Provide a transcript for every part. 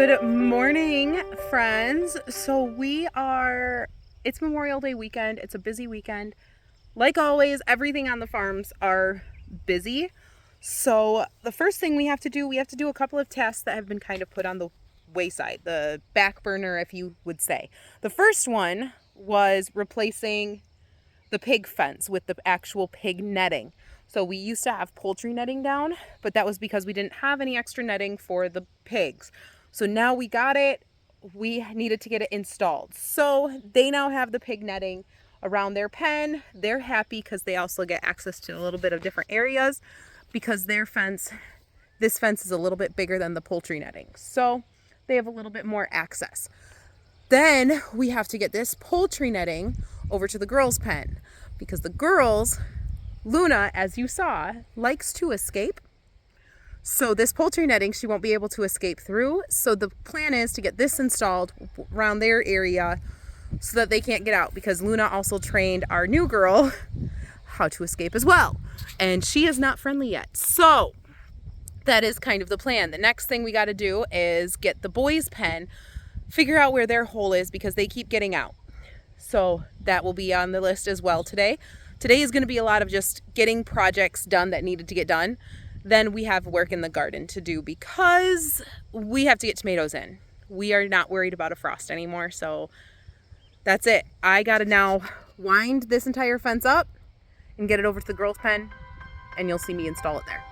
Good morning, friends. It's Memorial Day weekend. It's a busy weekend. Like always, everything on the farms are busy. So the first thing we have to do a couple of tasks that have been kind of put on the wayside, the back burner, if you would say. The first one was replacing the pig fence with the actual pig netting. So we used to have poultry netting down, but that was because we didn't have any extra netting for the pigs. So now we got it. We needed to get it installed. So they now have the pig netting around their pen. They're happy because they also get access to a little bit of different areas because this fence is a little bit bigger than the poultry netting. So they have a little bit more access. Then we have to get this poultry netting over to the girls' pen because the girls, Luna, as you saw, likes to escape. So this poultry netting, she won't be able to escape through. So the plan is to get this installed around their area so that they can't get out, because Luna also trained our new girl how to escape as well. And she is not friendly yet. So that is kind of the plan. The next thing we got to do is get the boys' pen, figure out where their hole is because they keep getting out. So that will be on the list as well today. Today is going to be a lot of just getting projects done that needed to get done. Then we have work in the garden to do because we have to get tomatoes in. We are not worried about a frost anymore, so that's it. I got to now wind this entire fence up and get it over to the girls' pen, and you'll see me install it there.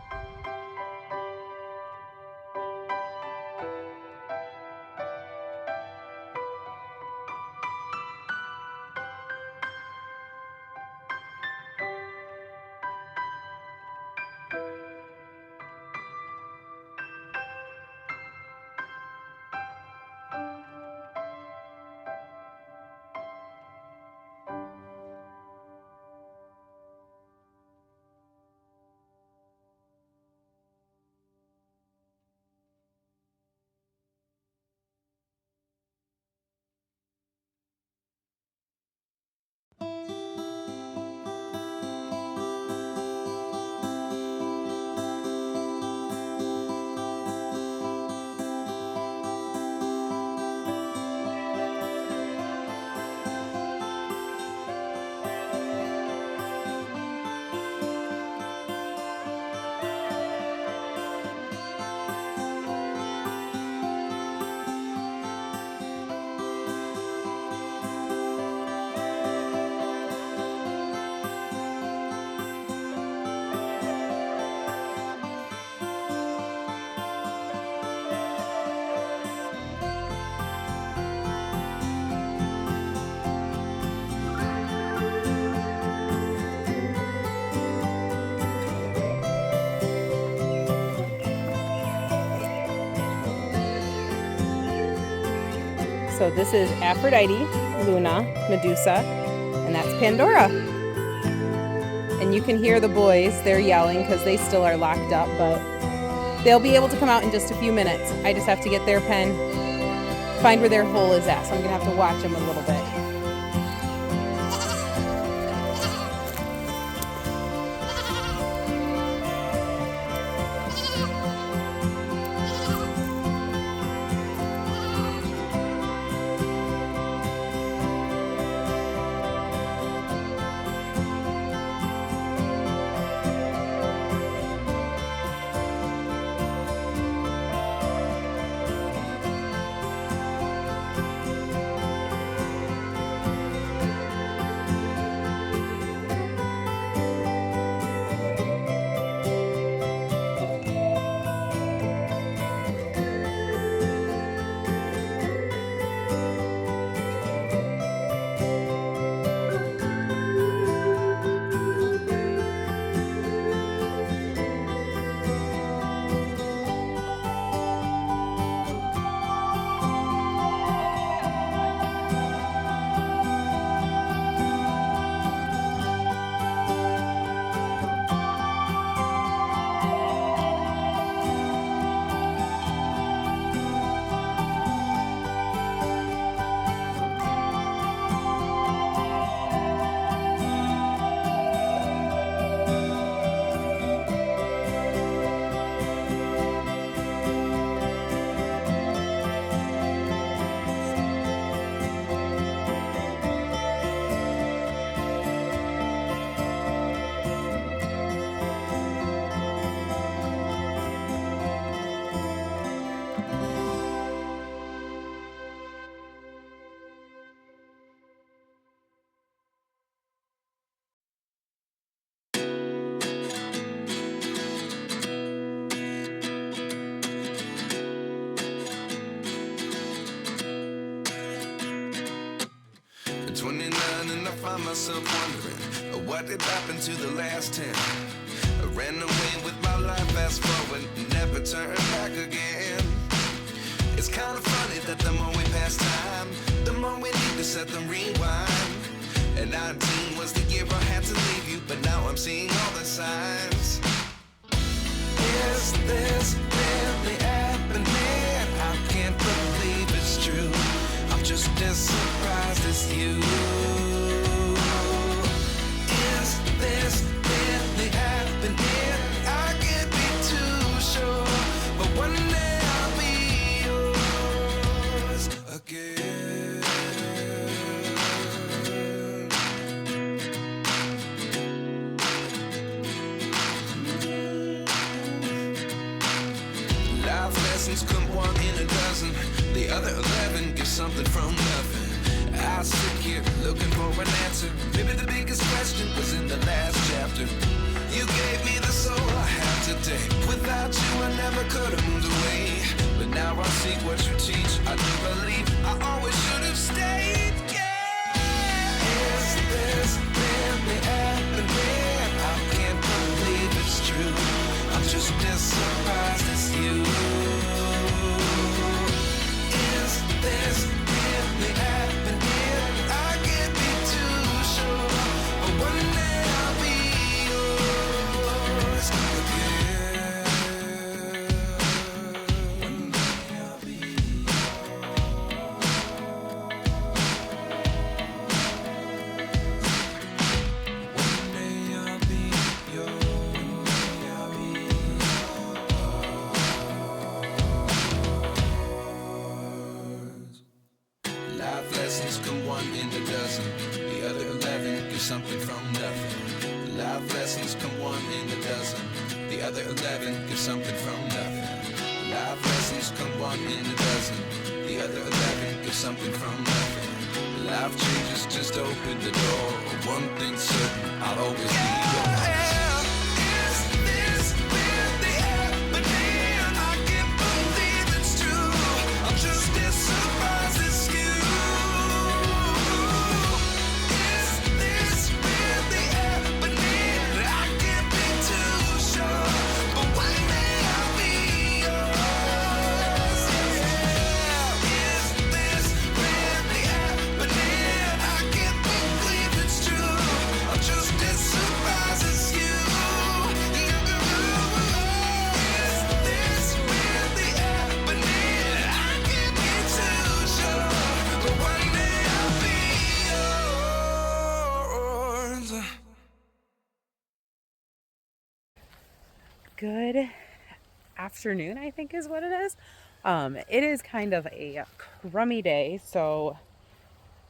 So this is Aphrodite, Luna, Medusa, and that's Pandora. And you can hear the boys, they're yelling because they still are locked up, but they'll be able to come out in just a few minutes. I just have to get their pen, find where their hole is at, so I'm gonna have to watch them a little bit. find myself wondering what did happen to the last 10. I ran away with my life, fast forward, never turn back again. It's kind of funny that the more we pass time, the more we need to set them rewind. And 19 was the year I had to leave you, but now I'm seeing all the signs. Is this really happening? I can't believe it's true. I'm just as surprised as you. Is this really happening? I can't be too sure, but one day I'll be yours again. Life lessons come one in a dozen. The other 11 give something from nothing. I sit here looking for an answer. Maybe the biggest question was in the last chapter. You gave me the soul I have today. Without you I never could have moved away. But now I see what you teach. I do believe I always should have stayed. Yeah. Is this really happening? I can't believe it's true. I'm just as surprised as you. Is this really happening? I can't be too sure, but one day I'll be yours again. One day I'll be One day I'll be yours. Life lessons come one in a dozen. The other 11 give something from nothing. Life lessons come one in a dozen. The other 11 give something from nothing. Life lessons come one in a dozen. The other 11 give something from nothing. Life changes just open the door. One thing's certain, I'll always be yours. Is this really happening? I can't believe it's true. I'm just as surprised as you. Is this really happening? I can't be too sure, but one day I'll be yours. Is this really happening? I can't believe it's true. I'm just as surprised as you. Is this really happening? I can't be too sure, but one day I'll be yours. Good afternoon, I think is what it is. It is kind of a crummy day, so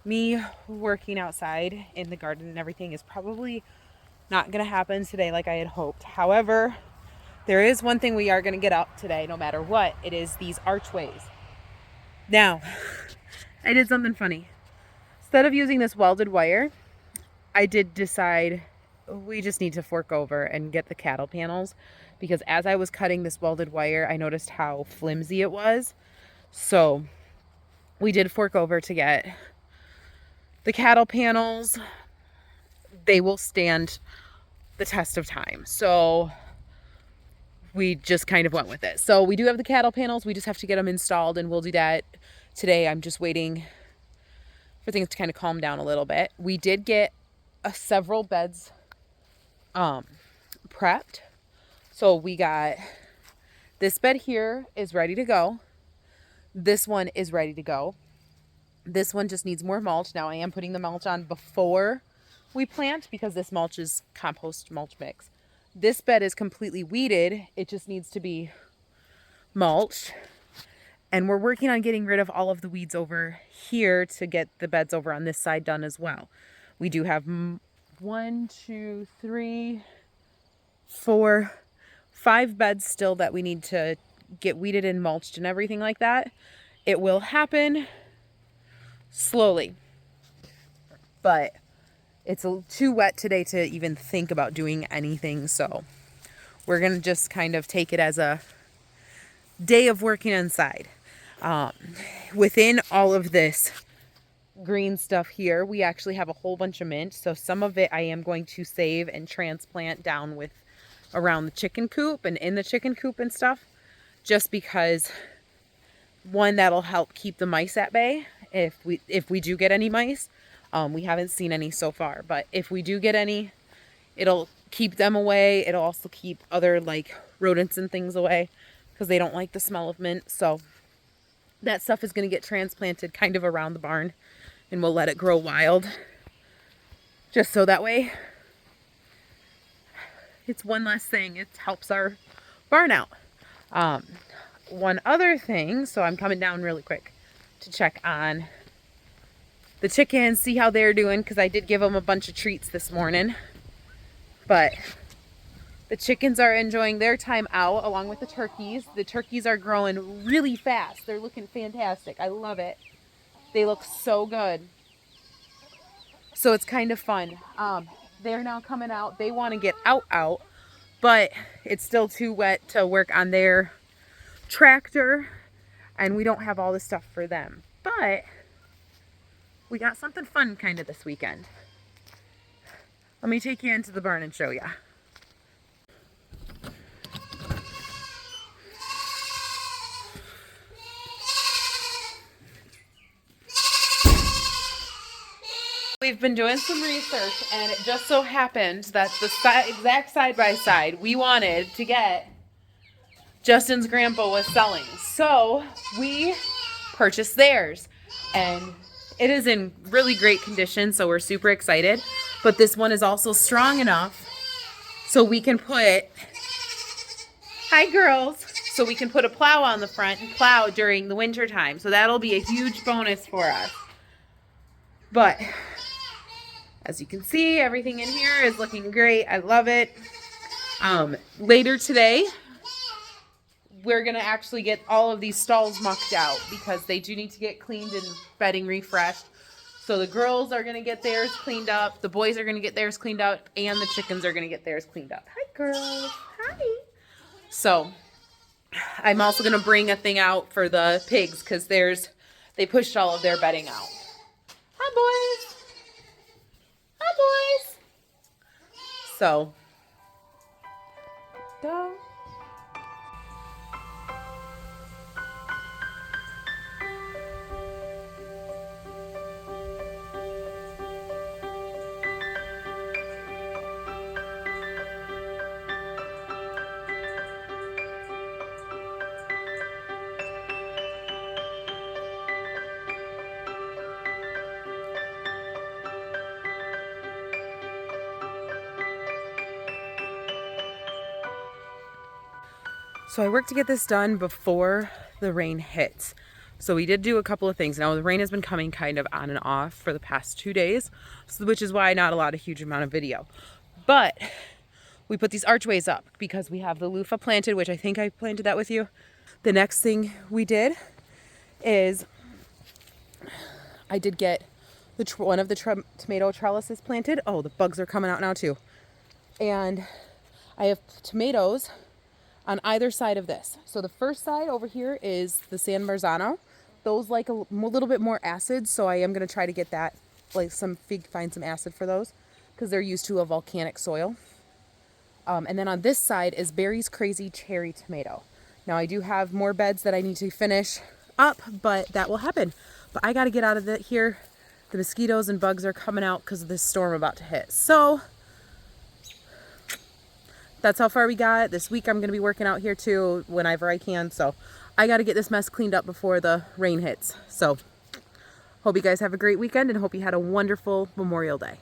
me working outside in the garden and everything is probably not going to happen today like I had hoped. However, there is one thing we are going to get up today no matter what. It is these archways. Now, I did something funny. Instead of using this welded wire, I did decide we just need to fork over and get the cattle panels, because as I was cutting this welded wire, I noticed how flimsy it was. So we did fork over to get the cattle panels. They will stand the test of time. So we just kind of went with it. So we do have the cattle panels. We just have to get them installed, and we'll do that today. I'm just waiting for things to kind of calm down a little bit. We did get several beds prepped. So we got this bed here is ready to go. This one is ready to go. This one just needs more mulch. Now I am putting the mulch on before we plant because this mulch is compost mulch mix. This bed is completely weeded. It just needs to be mulched. And we're working on getting rid of all of the weeds over here to get the beds over on this side done as well. We do have 1, 2, 3, 4, 5 beds still that we need to get weeded and mulched and everything like that. It will happen slowly, but it's too wet today to even think about doing anything. So we're going to just kind of take it as a day of working inside. Within all of this green stuff here. We actually have a whole bunch of mint, so some of it I am going to save and transplant down with around the chicken coop and in the chicken coop and stuff, just because one, that'll help keep the mice at bay if we do get any mice. We haven't seen any so far, but if we do get any, it'll keep them away. It'll also keep other like rodents and things away because they don't like the smell of mint. So that stuff is going to get transplanted kind of around the barn, and we'll let it grow wild just so that way it's one less thing. It helps our barn out. One other thing, so I'm coming down really quick to check on the chickens, see how they're doing, because I did give them a bunch of treats this morning. But the chickens are enjoying their time out along with the turkeys. The turkeys are growing really fast. They're looking fantastic. I love it. They look so good. So it's kind of fun. They're now coming out. They want to get out, but it's still too wet to work on their tractor, and we don't have all the stuff for them. But we got something fun kind of this weekend. Let me take you into the barn and show you. We've been doing some research, and it just so happened that the exact side-by-side we wanted to get, Justin's grandpa was selling. So we purchased theirs, and it is in really great condition, so we're super excited. But this one is also strong enough so we can put, hi girls, so we can put a plow on the front and plow during the winter time. So that'll be a huge bonus for us. But as you can see, everything in here is looking great. I love it. Later today, we're going to actually get all of these stalls mucked out because they do need to get cleaned and bedding refreshed. So the girls are going to get theirs cleaned up. The boys are going to get theirs cleaned up. And the chickens are going to get theirs cleaned up. Hi, girls. Hi. So I'm also going to bring a thing out for the pigs because they pushed all of their bedding out. Hi, boys. Hi, boys. So, go. So I worked to get this done before the rain hits. So we did do a couple of things. Now the rain has been coming kind of on and off for the past 2 days, which is why not a huge amount of video. But we put these archways up because we have the loofah planted, which I think I planted that with you. The next thing we did is I did get one of the tomato trellises planted. Oh, the bugs are coming out now too. And I have tomatoes on either side of this. So the first side over here is the San Marzano. Those like a little bit more acid, so I am going to try to get that, like find some acid for those because they're used to a volcanic soil. And then on this side is Barry's Crazy Cherry Tomato. Now I do have more beds that I need to finish up, but that will happen. But I got to get out of here. The mosquitoes and bugs are coming out because of this storm about to hit. So that's how far we got. This week I'm going to be working out here too whenever I can. So I got to get this mess cleaned up before the rain hits. So hope you guys have a great weekend and hope you had a wonderful Memorial Day.